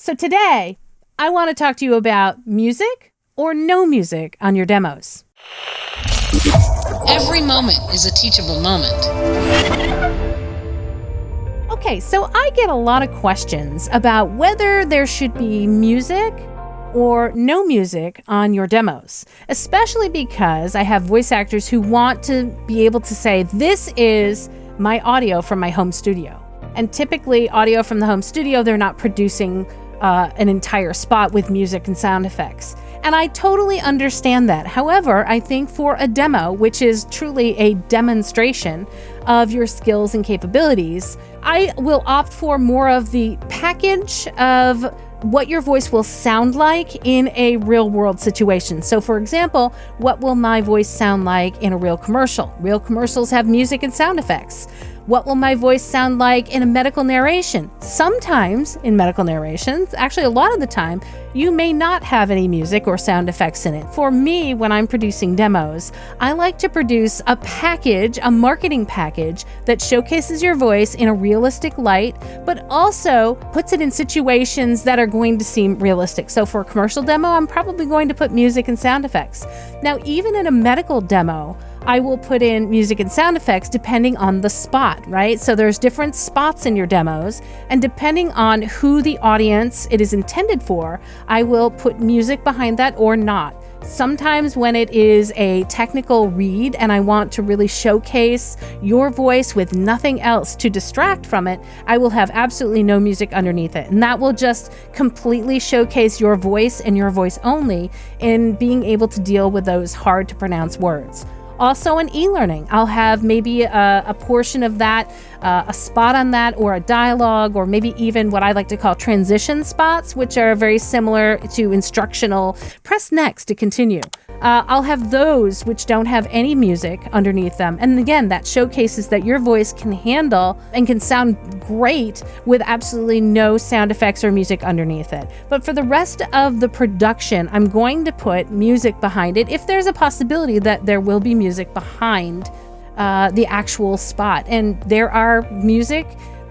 So today, I want to talk to you about music or no music on your demos. Every moment is a teachable moment. Okay, so I get a lot of questions about whether there should be music or no music on your demos, especially because I have voice actors who want to be able to say, this is my audio from my home studio. And typically audio from the home studio, they're not producing an entire spot with music and sound effects. And I totally understand that. However, I think for a demo, which is truly a demonstration of your skills and capabilities, I will opt for more of the package of what your voice will sound like in a real world situation. So for example, what will my voice sound like in a real commercial? Real commercials have music and sound effects. What will my voice sound like in a medical narration? Sometimes in medical narrations, actually a lot of the time, you may not have any music or sound effects in it. For me, when I'm producing demos, I like to produce a package, a marketing package that showcases your voice in a realistic light, but also puts it in situations that are going to seem realistic. So for a commercial demo, I'm probably going to put music and sound effects. Now, even in a medical demo, I will put in music and sound effects depending on the spot, right? So there's different spots in your demos, and depending on who the audience it is intended for, I will put music behind that or not. Sometimes when it is a technical read and I want to really showcase your voice with nothing else to distract from it, I will have absolutely no music underneath it. And that will just completely showcase your voice and your voice only in being able to deal with those hard to pronounce words. Also in e-learning, I'll have maybe a portion of that, a spot on that, or a dialogue, or maybe even what I like to call transition spots, which are very similar to instructional press next to continue. I'll have those which don't have any music underneath them. And again, that showcases that your voice can handle and can sound great with absolutely no sound effects or music underneath it. But for the rest of the production, I'm going to put music behind it if there's a possibility that there will be music behind the actual spot. And there are music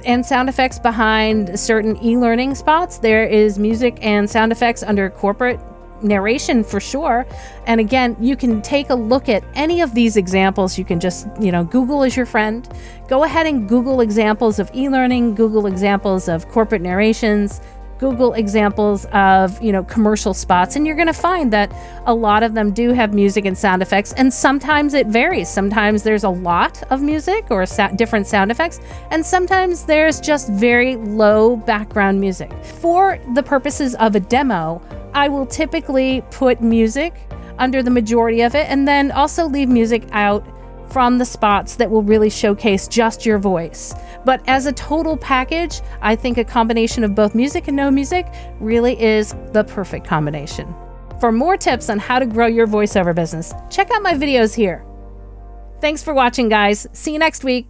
and sound effects behind certain e-learning spots. There is music and sound effects under corporate narration for sure. And again, you can take a look at any of these examples. You can just, Google is your friend. Go ahead and Google examples of e-learning, Google examples of corporate narrations, Google examples of, commercial spots, and you're going to find that a lot of them do have music and sound effects, and sometimes it varies. Sometimes there's a lot of music or different sound effects, and sometimes there's just very low background music. For the purposes of a demo, I will typically put music under the majority of it, and then also leave music out from the spots that will really showcase just your voice. But as a total package, I think a combination of both music and no music really is the perfect combination. For more tips on how to grow your voiceover business, check out my videos here. Thanks for watching, guys. See you next week.